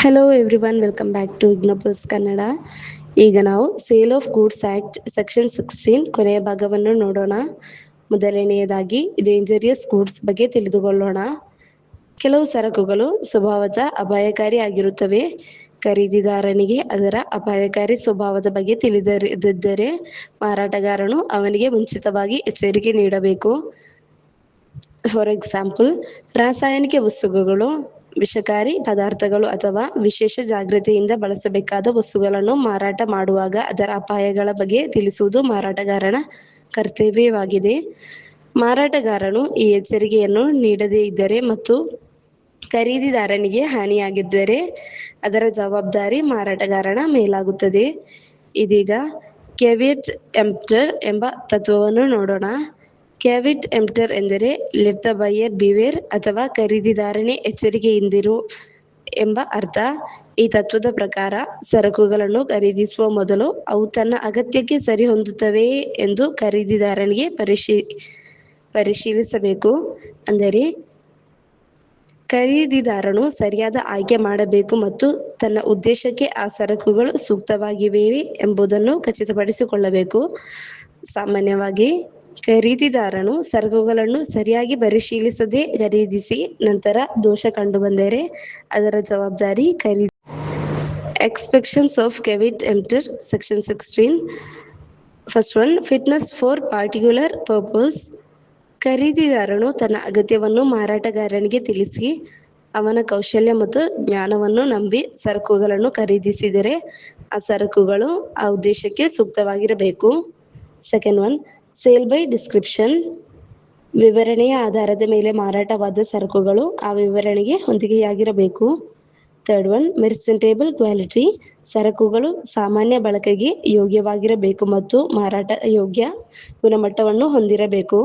Hello everyone, welcome back to ಇಗ್ನೋಪಲ್ಸ್ ಕನ್ನಡ. ಈಗ ನಾವು sale of goods act section 16 ಕೊನೆಯ ಭಾಗವನ್ನು ನೋಡೋಣ. ಮೊದಲನೆಯದಾಗಿ ಡೇಂಜರಿಯಸ್ ಗೂಡ್ಸ್ ಬಗ್ಗೆ ತಿಳಿದುಕೊಳ್ಳೋಣ. ಕೆಲವು ಸರಕುಗಳು ಸ್ವಭಾವತಃ ಅಪಾಯಕಾರಿ ಆಗಿರುತ್ತವೆ. ಖರೀದಿದಾರನಿಗೆ ಅದರ ಅಪಾಯಕಾರಿ ಸ್ವಭಾವದ ಬಗ್ಗೆ ತಿಳಿದಿದ್ದರೆ ಮಾರಾಟಗಾರನು ಅವನಿಗೆ ಮುಂಚಿತವಾಗಿ ಎಚ್ಚರಿಕೆ ನೀಡಬೇಕು. ಫಾರ್ ಎಕ್ಸಾಂಪಲ್, ರಾಸಾಯನಿಕ ವಸ್ತುಗಳು, ವಿಷಕಾರಿ ಪದಾರ್ಥಗಳು ಅಥವಾ ವಿಶೇಷ ಜಾಗ್ರತೆಯಿಂದ ಬಳಸಬೇಕಾದ ವಸ್ತುಗಳನ್ನು ಮಾರಾಟ ಮಾಡುವಾಗ ಅದರ ಅಪಾಯಗಳ ಬಗ್ಗೆ ತಿಳಿಸುವುದು ಮಾರಾಟಗಾರನ ಕರ್ತವ್ಯವಾಗಿದೆ. ಮಾರಾಟಗಾರನು ಈ ಎಚ್ಚರಿಕೆಯನ್ನು ನೀಡದೇ ಇದ್ದರೆ ಮತ್ತು ಖರೀದಿದಾರನಿಗೆ ಹಾನಿಯಾಗಿದ್ದರೆ ಅದರ ಜವಾಬ್ದಾರಿ ಮಾರಾಟಗಾರನ ಮೇಲಾಗುತ್ತದೆ. ಇದೀಗ ಕ್ಯಾವಿಯಟ್ ಎಂಪ್ಟರ್ ಎಂಬ ತತ್ವವನ್ನು ನೋಡೋಣ. ಕ್ಯಾವಿಯಟ್ ಎಂಪ್ಟರ್ ಎಂದರೆ ಲೆಟ್ ದ ಬೈಯರ್ ಬಿವೇರ್ ಅಥವಾ ಖರೀದಿದಾರನೇ ಎಚ್ಚರಿಕೆಯಿಂದಿರು ಎಂಬ ಅರ್ಥ. ಈ ತತ್ವದ ಪ್ರಕಾರ ಸರಕುಗಳನ್ನು ಖರೀದಿಸುವ ಮೊದಲು ಅವು ತನ್ನ ಅಗತ್ಯಕ್ಕೆ ಸರಿಹೊಂದುತ್ತವೆಯೇ ಎಂದು ಖರೀದಿದಾರನಿಗೆ ಪರಿಶೀಲಿಸಬೇಕು. ಅಂದರೆ ಖರೀದಿದಾರನು ಸರಿಯಾದ ಆಯ್ಕೆ ಮಾಡಬೇಕು ಮತ್ತು ತನ್ನ ಉದ್ದೇಶಕ್ಕೆ ಆ ಸರಕುಗಳು ಸೂಕ್ತವಾಗಿವೆಯೇ ಎಂಬುದನ್ನು ಖಚಿತಪಡಿಸಿಕೊಳ್ಳಬೇಕು. ಸಾಮಾನ್ಯವಾಗಿ ಖರೀದಿದಾರನು ಸರಕುಗಳನ್ನು ಸರಿಯಾಗಿ ಪರಿಶೀಲಿಸದೆ ಖರೀದಿಸಿ ನಂತರ ದೋಷ ಕಂಡುಬಂದರೆ ಅದರ ಜವಾಬ್ದಾರಿ exceptions of caveat emptor section 16. First one, fitness for particular purpose. ಖರೀದಿದಾರನು ತನ್ನ ಅಗತ್ಯವನ್ನು ಮಾರಾಟಗಾರನಿಗೆ ತಿಳಿಸಿ ಅವನ ಕೌಶಲ್ಯ ಮತ್ತು ಜ್ಞಾನವನ್ನು ನಂಬಿ ಸರಕುಗಳನ್ನು ಖರೀದಿಸಿದರೆ ಆ ಸರಕುಗಳು ಆ ಉದ್ದೇಶಕ್ಕೆ ಸೂಕ್ತವಾಗಿರಬೇಕು. Second one, sale by description. ವಿವರಣೆಯ ಆಧಾರದ ಮೇಲೆ ಮಾರಾಟವಾದ ಸರಕುಗಳು ಆ ವಿವರಣೆಗೆ ಹೊಂದಿಕೆಯಾಗಿರಬೇಕು. Third one, merchantable quality. ಸರಕುಗಳು ಸಾಮಾನ್ಯ ಬಳಕೆಗೆ ಯೋಗ್ಯವಾಗಿರಬೇಕು ಮತ್ತು ಮಾರಾಟ ಯೋಗ್ಯ ಗುಣಮಟ್ಟವನ್ನು ಹೊಂದಿರಬೇಕು.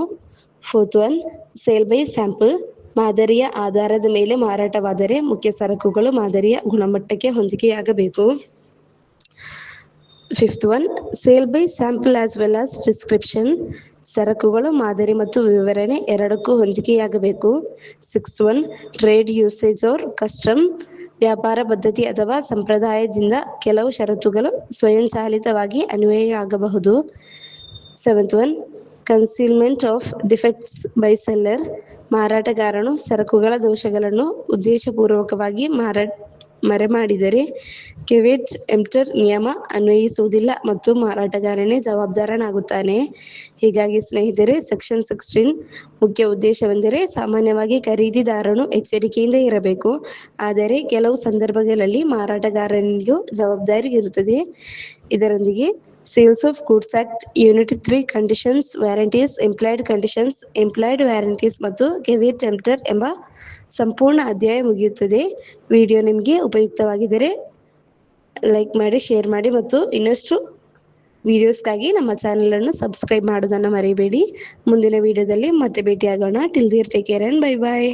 Fourth one, sale by sample. ಮಾದರಿಯ ಆಧಾರದ ಮೇಲೆ ಮಾರಾಟವಾದರೆ ಮುಖ್ಯ ಸರಕುಗಳು ಮಾದರಿಯ ಗುಣಮಟ್ಟಕ್ಕೆ ಹೊಂದಿಕೆಯಾಗಬೇಕು. Fifth one, sale by sample as well as description. ಸರಕುಗಳು ಮಾದರಿ ಮತ್ತು ವಿವರಣೆ ಎರಡಕ್ಕೂ ಹೊಂದಿಕೆಯಾಗಬೇಕು. Sixth one, trade usage or custom. ವ್ಯಾಪಾರ ಪದ್ಧತಿ ಅಥವಾ ಸಂಪ್ರದಾಯದಿಂದ ಕೆಲವು ಷರತ್ತುಗಳು ಸ್ವಯಂಚಾಲಿತವಾಗಿ ಅನ್ವಯವಾಗಬಹುದು. Seventh one, concealment of defects by seller. ಮಾರಾಟಗಾರನು ಸರಕುಗಳ ದೋಷಗಳನ್ನು ಉದ್ದೇಶಪೂರ್ವಕವಾಗಿ ಮರೆಮಾಡಿದರೆ ಕ್ಯಾವಿಯಟ್ ಎಂಪ್ಟರ್ ನಿಯಮ ಅನ್ವಯಿಸುವುದಿಲ್ಲ ಮತ್ತು ಮಾರಾಟಗಾರನೇ ಜವಾಬ್ದಾರನಾಗುತ್ತಾನೆ. ಹೀಗಾಗಿ ಸ್ನೇಹಿತರೆ, ಸೆಕ್ಷನ್ 16 ಮುಖ್ಯ ಉದ್ದೇಶವೆಂದರೆ ಸಾಮಾನ್ಯವಾಗಿ ಖರೀದಿದಾರನು ಎಚ್ಚರಿಕೆಯಿಂದ ಇರಬೇಕು, ಆದರೆ ಕೆಲವು ಸಂದರ್ಭಗಳಲ್ಲಿ ಮಾರಾಟಗಾರನಿಗೂ ಜವಾಬ್ದಾರಿ ಇರುತ್ತದೆ. ಇದರೊಂದಿಗೆ sales of goods act unit 3 conditions, warranties, implied conditions, implied warranties ಮತ್ತು ಕ್ಯಾವಿಯಟ್ ಎಂಪ್ಟರ್ ಎಂಬ ಸಂಪೂರ್ಣ ಅಧ್ಯಾಯ ಮುಗಿಯುತ್ತದೆ. ವಿಡಿಯೋ ನಿಮಗೆ ಉಪಯುಕ್ತವಾಗಿದ್ದರೆ ಲೈಕ್ ಮಾಡಿ, ಶೇರ್ ಮಾಡಿ ಮತ್ತು ಇನ್ನಷ್ಟು ವಿಡಿಯೋಸ್ಗಾಗಿ ನಮ್ಮ ಚಾನಲನ್ನು ಸಬ್ಸ್ಕ್ರೈಬ್ ಮಾಡೋದನ್ನು ಮರಿಬೇಡಿ. ಮುಂದಿನ ವಿಡಿಯೋದಲ್ಲಿ ಮತ್ತೆ ಭೇಟಿಯಾಗೋಣ. Till there take care and bye bye.